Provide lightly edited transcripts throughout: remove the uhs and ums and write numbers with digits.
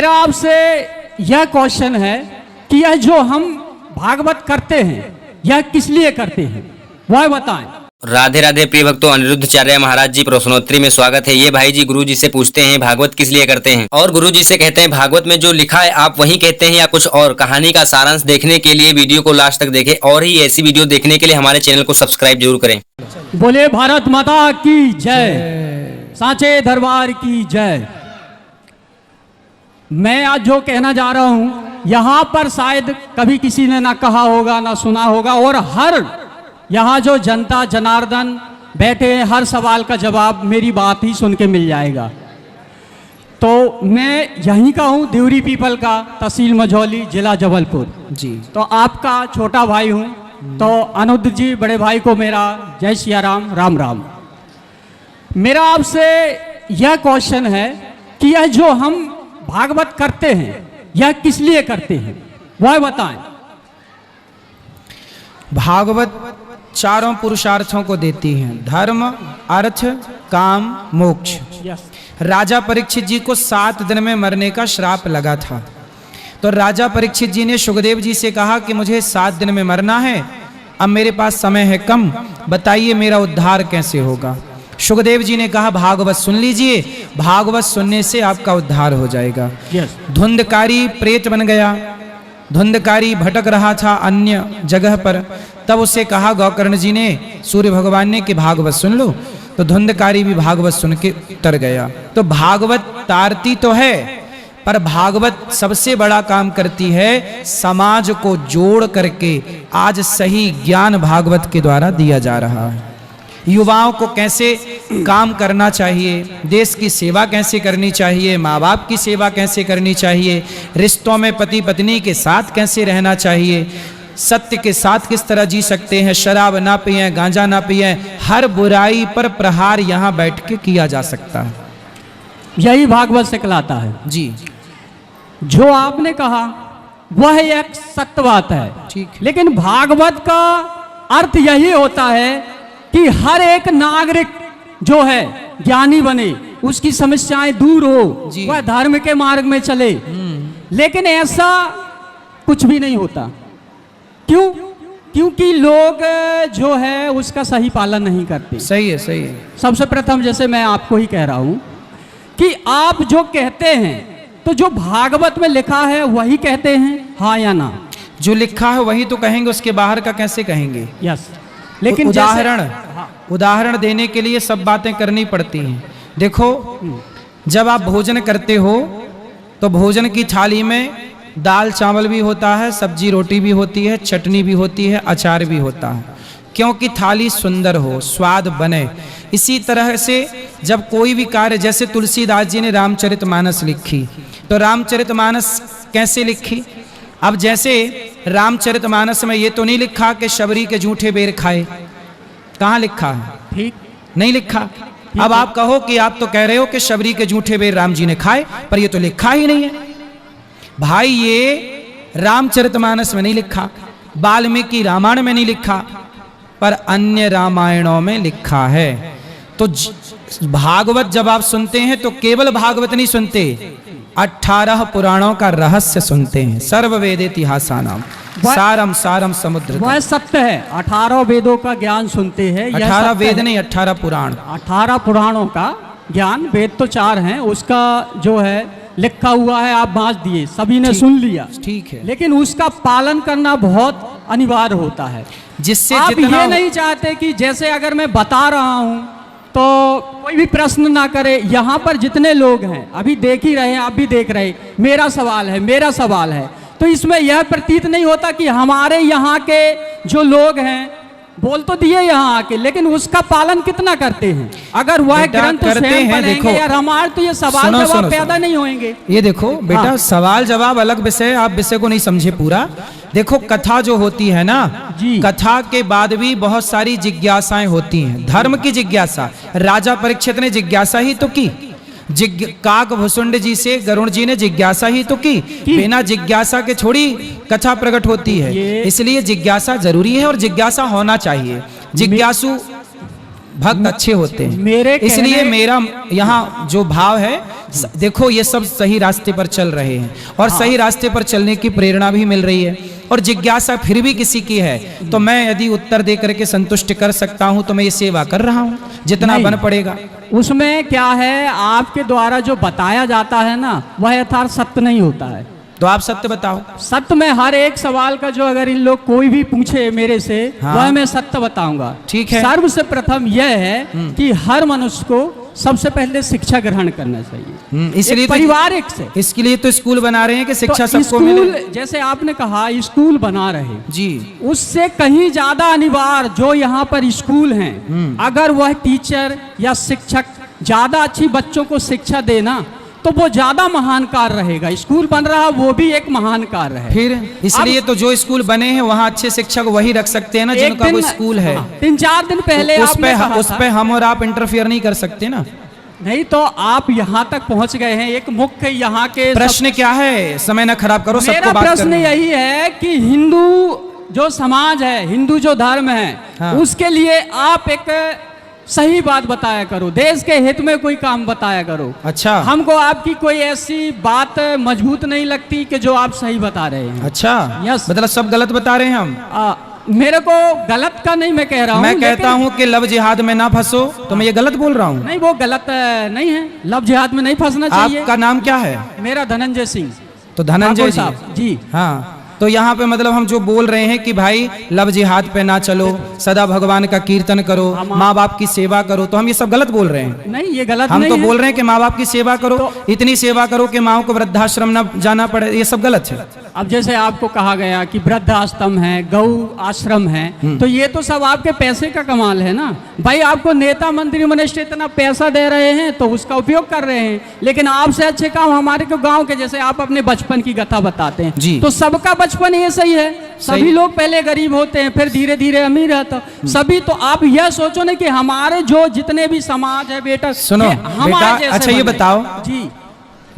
मेरा आपसे यह क्वेश्चन है कि यह जो हम भागवत करते हैं यह किस लिए करते हैं, वह बताएं। राधे राधे प्रिय भक्तों, अनिरुद्धाचार्य महाराज जी प्रश्नोत्तरी में स्वागत है। ये भाई जी गुरु जी से पूछते हैं भागवत किस लिए करते हैं, और गुरु जी से कहते हैं भागवत में जो लिखा है आप वही कहते हैं या कुछ और। कहानी का सारांश देखने के लिए वीडियो को लास्ट तक देखें और ही ऐसी वीडियो देखने के लिए हमारे चैनल को सब्सक्राइब जरूर करें। बोले भारत माता की जय, सांचे दरबार की जय। मैं आज जो कहना जा रहा हूँ यहाँ पर शायद कभी किसी ने ना कहा होगा ना सुना होगा, और हर यहाँ जो जनता जनार्दन बैठे हैं हर सवाल का जवाब मेरी बात ही सुन के मिल जाएगा। तो मैं यहीं का हूँ, देवरी पीपल का, तहसील मझौली, जिला जबलपुर जी। तो आपका छोटा भाई हूँ। तो अनुद्र जी बड़े भाई को मेरा जय सिया राम, राम राम। मेरा आपसे यह क्वेश्चन है कि यह जो हम भागवत करते हैं यह किस लिए करते हैं, वह बताएं। भागवत चारों पुरुषार्थों को देती है, धर्म, अर्थ, काम, मोक्ष। राजा परीक्षित जी को 7 दिन में मरने का श्राप लगा था, तो राजा परीक्षित जी ने सुखदेव जी से कहा कि मुझे 7 दिन में मरना है, अब मेरे पास समय है कम, बताइए मेरा उद्धार कैसे होगा। सुखदेव जी ने कहा भागवत सुन लीजिए, भागवत सुनने से आपका उद्धार हो जाएगा। धुंधकारी प्रेत बन गया, धुंधकारी भटक रहा था अन्य जगह पर, तब उसे कहा गोकर्ण जी ने, सूर्य भगवान ने, कि भागवत सुन लो। तो धुंधकारी भी भागवत सुन के तर गया। तो भागवत तारती तो है, पर भागवत सबसे बड़ा काम करती है, समाज को जोड़ करके आज सही ज्ञान भागवत के द्वारा दिया जा रहा है। युवाओं को कैसे काम करना चाहिए, देश की सेवा कैसे करनी चाहिए, माँ बाप की सेवा कैसे करनी चाहिए, रिश्तों में पति पत्नी के साथ कैसे रहना चाहिए, सत्य के साथ किस तरह जी सकते हैं, शराब ना पिएं, गांजा ना पिएं, हर बुराई पर प्रहार यहाँ बैठ के किया जा सकता है। यही भागवत से कहलाता है जी। जो आपने कहा वह एक सत्य बात है, ठीक। लेकिन भागवत का अर्थ यही होता है कि हर एक नागरिक जो है ज्ञानी बने, उसकी समस्याएं दूर हो, वह धर्म के मार्ग में चले। लेकिन ऐसा कुछ भी नहीं होता। क्यों? क्योंकि लोग जो है उसका सही पालन नहीं करते। सही है, सही है। सबसे प्रथम जैसे मैं आपको ही कह रहा हूं कि आप जो कहते हैं तो जो भागवत में लिखा है वही कहते हैं, हाँ या ना? जो लिखा है वही तो कहेंगे, उसके बाहर का कैसे कहेंगे? यस। लेकिन उदाहरण देने के लिए सब बातें करनी पड़ती हैं। देखो, जब आप भोजन करते हो तो भोजन की थाली में दाल चावल भी होता है, सब्जी रोटी भी होती है, चटनी भी होती है, अचार भी होता है, क्योंकि थाली सुंदर हो, स्वाद बने। इसी तरह से जब कोई भी कार्य, जैसे तुलसीदास जी ने रामचरितमानस लिखी, तो रामचरितमानस कैसे लिखी? अब जैसे रामचरितमानस में ये तो नहीं लिखा कि शबरी के जूठे बेर खाए, कहाँ लिखा है? ठीक नहीं लिखा। अब आप कहो कि आप तो कह रहे हो कि शबरी के जूठे बेर राम जी ने खाए, पर ये तो लिखा ही नहीं है। भाई ये रामचरितमानस में नहीं लिखा, वाल्मीकि रामायण में नहीं लिखा, पर अन्य रामायणों में लिखा है। तो भागवत जब आप सुनते हैं तो केवल भागवत नहीं सुनते, 18 पुराणों का रहस्य सुनते हैं। सर्ववेद इतिहासानाम सारम सारम समुद्र। वह सत्य है, 18 वेदों का ज्ञान सुनते हैं। 18 वेद नहीं, 18 पुराण, 18 पुराणों का ज्ञान। वेद तो 4 हैं, उसका जो है लिखा हुआ है आप बांट दिए, सभी ने सुन लिया, ठीक है, लेकिन उसका पालन करना बहुत अनिवार्य होता है। जिससे आप ये नहीं चाहते कि जैसे अगर मैं बता रहा हूं तो कोई भी प्रश्न ना करे। यहाँ पर जितने लोग हैं अभी देख ही रहे हैं, आप भी देख रहे, मेरा सवाल है, मेरा सवाल है, तो इसमें यह प्रतीत नहीं होता कि हमारे यहाँ के जो लोग हैं बोल तो दिए यहाँ आके, लेकिन उसका पालन कितना करते हैं? अगर वह ग्रंथ करते हैं, देखो या रामायण, तो ये सवाल जवाब पैदा नहीं होंगे। ये देखो बेटा, सवाल जवाब अलग विषय, आप विषय को नहीं समझे पूरा। देखो, कथा जो होती है ना, कथा के बाद भी बहुत सारी जिज्ञासाएं होती हैं, धर्म की जिज्ञासा। राजा परीक्षित ने जिज्ञासा ही तो की, काक भुसुंड जी से गरुण जी ने जिज्ञासा ही तो की। बिना जिज्ञासा के थोड़ी कथा प्रकट होती है, इसलिए जिज्ञासा जरूरी है और जिज्ञासा होना चाहिए। जिज्ञासु भक्त अच्छे होते हैं। मेरे इसलिए कहने- मेरा यहाँ जो भाव है, देखो ये सब सही रास्ते पर चल रहे हैं और सही रास्ते पर चलने की प्रेरणा भी मिल रही है और जिज्ञासा फिर भी किसी की है तो मैं यदि उत्तर दे करके संतुष्ट कर सकता हूँ तो मैं ये सेवा कर रहा हूँ जितना नहीं। बन पड़ेगा। उसमें क्या है, आपके द्वारा जो बताया जाता है ना वह यथार्थ सत्य नहीं होता है। तो आप सत्य बताओ। सत्य में हर एक सवाल का जो अगर इन लोग कोई भी पूछे मेरे से हाँ। वह मैं सत्य बताऊंगा। ठीक है। सर्व से प्रथम यह है कि हर मनुष्य को सबसे पहले शिक्षा ग्रहण करना चाहिए, इसलिए एक तो पारिवारिक से। इसके लिए तो स्कूल बना रहे हैं कि शिक्षा तो सबको मिले। स्कूल, जैसे आपने कहा स्कूल बना रहे, जी उससे कहीं ज्यादा अनिवार्य जो यहाँ पर स्कूल हैं, अगर वह टीचर या शिक्षक ज्यादा अच्छी बच्चों को शिक्षा देना तो वो ज्यादा महान कार्य रहेगा। स्कूल बन रहा वो भी एक महान कार्य है। फिर इसलिए तो जो स्कूल बने हैं वहाँ अच्छे शिक्षक वही रख सकते हैं ना जिनका कोई स्कूल है। 3-4 दिन पहले आपने कहा उस पे हम और आप इंटरफियर नहीं कर सकते ना। नहीं तो आप यहाँ तक पहुँच गए हैं। एक मुख्य यहाँ के प्रश्न क्या है, समय न खराब करो, सबको मेरा बात प्रश्न करनी है। यही है कि हिंदू जो समाज है, हिंदू जो धर्म है, हाँ। उसके लिए आप एक सही बात बताया करो, देश के हित में कोई काम बताया करो। अच्छा हमको आपकी कोई ऐसी बात मजबूत नहीं लगती कि जो आप सही बता रहे हैं। अच्छा यस। मतलब सब गलत बता रहे हैं हम। मेरे को गलत का नहीं मैं कह रहा हूँ, मैं कहता हूँ कि लव जिहाद में ना फंसो तो मैं ये गलत बोल रहा हूँ। नहीं वो गलत नहीं है, लव जिहाद में नहीं फंसना चाहिए। आपका नाम क्या है? मेरा धनंजय सिंह। तो धनंजय ठाकुर जी। साहब, जी हाँ, तो यहाँ पे मतलब हम जो बोल रहे हैं कि भाई लव जिहाद पे ना चलो, सदा भगवान का कीर्तन करो, माँ बाप की सेवा करो, तो हम ये सब गलत बोल रहे हैं। नहीं ये गलत हम नहीं तो है। बोल रहे हैं कि माँ बाप की सेवा करो, इतनी सेवा करो कि माँ को वृद्धाश्रम ना जाना पड़े, ये सब गलत है। अब जैसे आपको कहा गया कि वृद्ध आश्रम है, गौ आश्रम है, तो ये तो सब आपके पैसे का कमाल है ना भाई। आपको नेता मंत्री मिनिस्टर इतना पैसा दे रहे हैं तो उसका उपयोग कर रहे हैं, लेकिन आपसे अच्छे काम हमारे को गांव के, जैसे आप अपने बचपन की कथा बताते हैं जी। तो सबका बचपन ये सही है। सभी लोग पहले गरीब होते हैं फिर धीरे धीरे अमीर रहता सभी। तो आप यह सोचो ना कि हमारे जो जितने भी समाज है बेटा, सुनो ये हमारे बेटा, जैसे अच्छा ये बने। बताओ, जी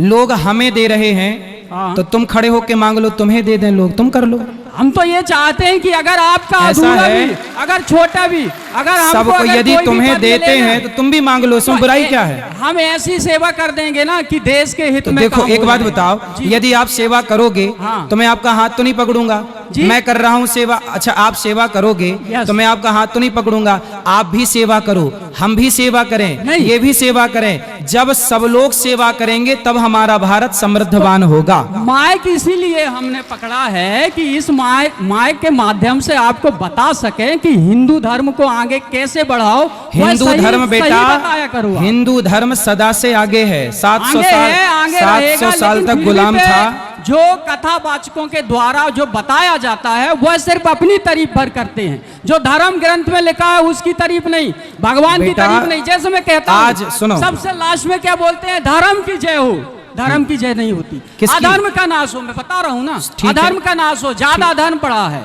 लोग हमें दे रहे हैं हाँ। तो तुम खड़े होके मांग लो, तुम्हें दे दें लोग, तुम कर लो। हम तो ये चाहते हैं कि अगर आपका ऐसा अधूरा है। भी, अगर छोटा भी, अगर हमको सबको अगर यदि कोई भी तुम्हें पद देते मिलेगा, हैं तो तुम भी मांग लो, इसमें बुराई क्या है? हम ऐसी सेवा कर देंगे ना कि देश के हित तो में देखो काम एक हो बात जाए। बताओ, जी। यदि आप सेवा करोगे हाँ। तो मैं आपका हाथ तो नहीं पकड़ूंगा। जी। मैं कर रहा हूँ सेवा, अच्छा आप सेवा करोगे यस। तो मैं आपका हाथ तो नहीं पकड़ूंगा। आप भी सेवा करो, हम भी सेवा करें, नहीं। ये भी सेवा करें। जब सब लोग सेवा करेंगे तब हमारा भारत समृद्धवान होगा। माइक इसीलिए हमने पकड़ा है कि इस माइक के माध्यम से आपको बता सके कि हिंदू धर्म को आगे कैसे बढ़ाओ। वह हिंदू सही- धर्म सही बेटा, बताया करो आप। हिंदू धर्म सदा से आगे है। 700 आगे साल है, आगे 700 रहेगा, साल लेकिन तक फिर गुलाम भी पे था। जो कथावाचकों के द्वारा जो बताया जाता है वह सिर्फ अपनी तारीफ भर करते हैं। जो धर्म ग्रंथ में लिखा है उसकी तारीफ नहीं, भगवान की बेटा, तारीफ नहीं। जैसे मैं कहता हूं, आज सुनो। सबसे लास्ट में क्या बोलते हैं, धर्म की जय हो। धर्म की जय नहीं होती, किसकी? अधर्म का नाश हो। मैं बता रहा हूँ ना, ठीक है। अधर्म का नाश हो। ज्यादा धर्म पड़ा है,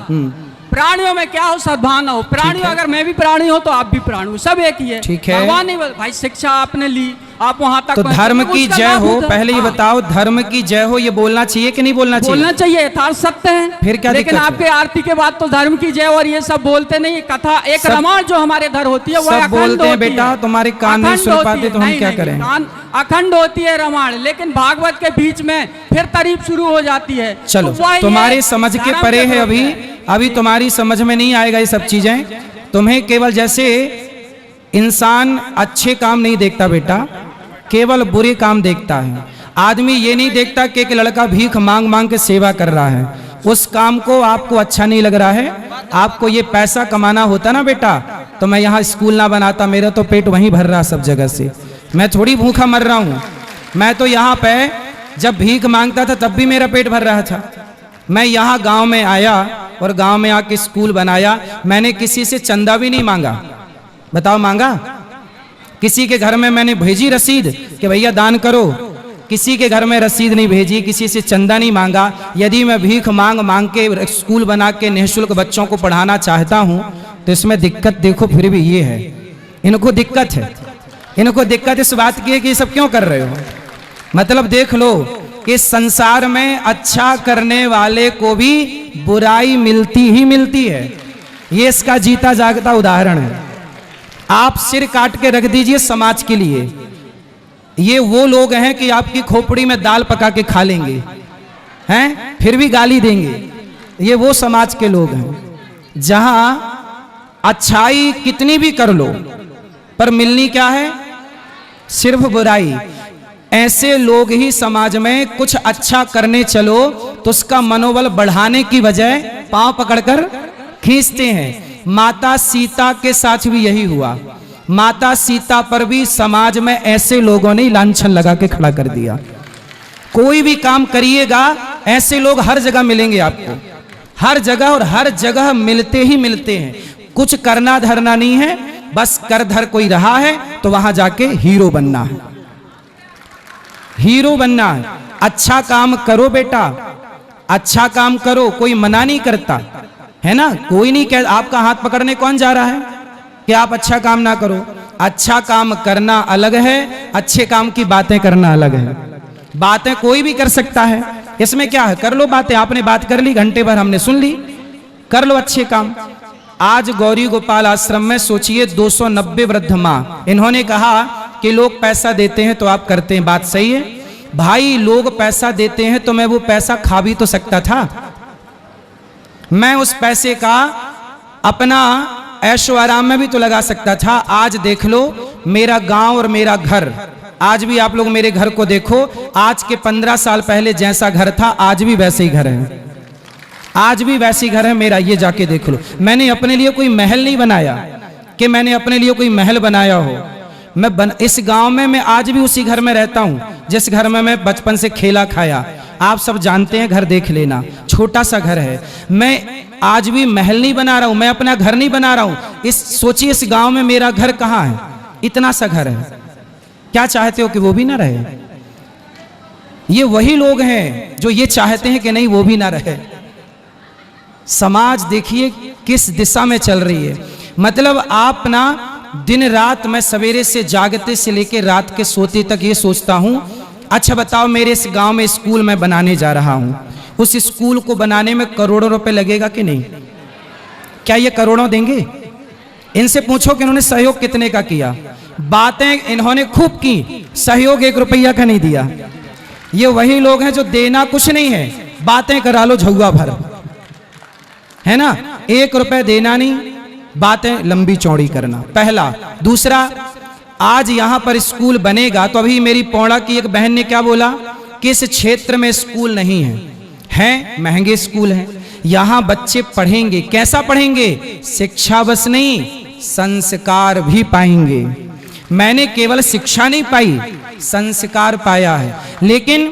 प्राणियों में क्या हो, सद्भावना हो। प्राणियों, अगर मैं भी प्राणी हो तो आप भी प्राणी हो, सब एक ही है। ठीक है। भगवान नहीं भाई, शिक्षा आपने ली, आप वहां तक तो पहुंचे, धर्म की उसका जय लाभ हो, होता है। पहले ये हाँ। बताओ, धर्म की जय हो ये बोलना चाहिए कि नहीं बोलना चाहिए? बोलना चाहिए, यथार्थ सत्य है। फिर क्या लेकिन दिक्कत है? आपके आरती के बाद तो धर्म की जय और ये सब बोलते नहीं। कथा एक सब- रामायण जो हमारे इधर होती है वह सब अखंड बोलते हैं होती बेटा, है। तुम्हारे कान नहीं अखंड सुन होती पाते है। तो हम नहीं, क्या नहीं, करें? कान अखंड होती है रामायण, लेकिन भागवत के बीच में फिर तारीफ शुरू हो जाती है। चलो तो वह ये तुम्हारे समझ के धर्म परे है, विरोध अभी अभी तुम्हारी समझ में नहीं आएगा ये सब चीजें। तुम्हें केवल जैसे इंसान अच्छे काम नहीं देखता बेटा, केवल बुरे काम देखता है। आदमी ये नहीं देखता कि एक लड़का भीख मांग मांग के सेवा कर रहा है, उस काम को आपको अच्छा नहीं लग रहा है। आपको ये पैसा कमाना होता ना बेटा तो मैं यहाँ स्कूल ना बनाता, मेरा तो पेट वहीं भर रहा सब जगह से। मैं थोड़ी भूखा मर रहा हूँ, मैं तो यहाँ पे जब भीख मांगता था तब भी मेरा पेट भर रहा था। मैं यहाँ गांव में आया और गांव में आके स्कूल बनाया। मैंने किसी से चंदा भी नहीं मांगा, बताओ मांगा? किसी के घर में मैंने भेजी रसीद कि भैया दान करो, किसी के घर में रसीद नहीं भेजी, किसी से चंदा नहीं मांगा। यदि मैं भीख मांग मांग के स्कूल बना के निःशुल्क बच्चों को पढ़ाना चाहता हूँ तो इसमें दिक्कत देखो फिर भी ये है, इनको दिक्कत है। इनको दिक्कत इस बात की है कि ये सब क्यों कर रहे हो। मतलब देख लो कि संसार में अच्छा करने वाले को भी बुराई मिलती ही मिलती है। ये इसका जीता जागता उदाहरण है। आप सिर काट के रख दीजिए समाज के लिए। ये वो लोग हैं कि आपकी खोपड़ी में दाल पका के खा लेंगे, हैं, फिर भी गाली देंगे। ये वो समाज के लोग हैं जहां अच्छाई कितनी भी कर लो पर मिलनी क्या है, सिर्फ बुराई। ऐसे लोग ही समाज में कुछ अच्छा करने चलो तो उसका मनोबल बढ़ाने की बजाय पांव पकड़कर खींचते हैं। माता सीता के साथ भी यही हुआ। माता सीता पर भी समाज में ऐसे लोगों ने लांछन लगा के खड़ा कर दिया। कोई भी काम करिएगा ऐसे लोग हर जगह मिलेंगे आपको, हर जगह, और हर जगह मिलते ही मिलते हैं। कुछ करना धरना नहीं है, बस कर धर कोई रहा है तो वहां जाके हीरो बनना है, हीरो बनना है। अच्छा काम करो बेटा, अच्छा काम करो, कोई मना नहीं करता है ना। कोई नहीं कह, आपका हाथ पकड़ने कौन जा रहा है कि आप अच्छा काम ना करो। अच्छा काम करना अलग है, अच्छे काम की बातें करना अलग है। बातें कोई भी कर सकता है, इसमें क्या है, कर लो बातें। आपने बात कर ली, घंटे भर हमने सुन ली, कर लो अच्छे काम। आज गौरी गोपाल आश्रम में सोचिए 290 वृद्ध माँ, इन्होंने कहा कि लोग पैसा देते हैं तो आप करते हैं, बात सही है भाई। लोग पैसा देते हैं तो मैं वो पैसा खा भी तो सकता था। मैं उस पैसे का अपना ऐशो आराम में भी तो लगा सकता था। आज देख लो मेरा गांव और मेरा घर, आज भी आप लोग मेरे घर को देखो, आज के 15 साल पहले जैसा घर था आज भी वैसे ही घर है, आज भी वैसी घर है मेरा। ये जाके देख लो। मैंने अपने लिए कोई महल नहीं बनाया कि मैंने अपने लिए कोई महल बनाया हो। इस गांव में मैं आज भी उसी घर में रहता हूं जिस घर में मैं बचपन से खेला खाया। आप सब जानते हैं, घर देख लेना, छोटा सा घर है। मैं आज भी महल नहीं बना रहा हूं, मैं अपना घर नहीं बना रहा हूं। सोचिए इस गांव में मेरा घर कहां है, इतना सा घर है। क्या चाहते हो कि वो भी ना रहे? ये वही लोग हैं जो ये चाहते हैं कि नहीं वो भी ना रहे। समाज देखिए किस दिशा में चल रही है। मतलब आप ना दिन रात, मैं सवेरे से जागते से लेकर रात के सोते तक ये सोचता हूं, अच्छा बताओ मेरे इस गांव में स्कूल मैं बनाने जा रहा हूं, उस स्कूल को बनाने में करोड़ों रुपए लगेगा कि नहीं? क्या ये करोड़ों देंगे? इनसे पूछो कि इन्होंने सहयोग कितने का किया। बातें इन्होंने खूब की, सहयोग 1 रुपया का नहीं दिया। ये वही लोग हैं जो देना कुछ नहीं है, बातें करा लो झुआ भर, है ना। 1 रुपए देना नहीं, बातें लंबी चौड़ी करना, पहला। दूसरा, आज यहां पर स्कूल बनेगा तो अभी मेरी पौड़ा की एक बहन ने क्या बोला कि इस क्षेत्र में स्कूल नहीं है, हैं महंगे स्कूल हैं, यहां बच्चे पढ़ेंगे। कैसा पढ़ेंगे? शिक्षा बस नहीं, संस्कार भी पाएंगे। मैंने केवल शिक्षा नहीं पाई, संस्कार पाया है। लेकिन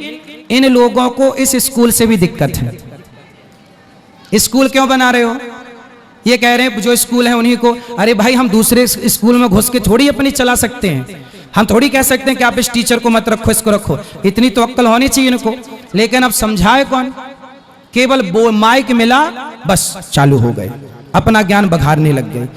इन लोगों को इस स्कूल से भी दिक्कत है। स्कूल क्यों बना रहे हो? ये कह रहे हैं जो स्कूल है उन्हीं को। अरे भाई, हम दूसरे स्कूल में घुस के थोड़ी अपनी चला सकते हैं। हम थोड़ी कह सकते हैं कि आप इस टीचर को मत रखो, इसको रखो। इतनी तो अक्ल होनी चाहिए इनको। लेकिन अब समझाए कौन? केवल माइक मिला, बस चालू हो गए, अपना ज्ञान बघारने लग गए।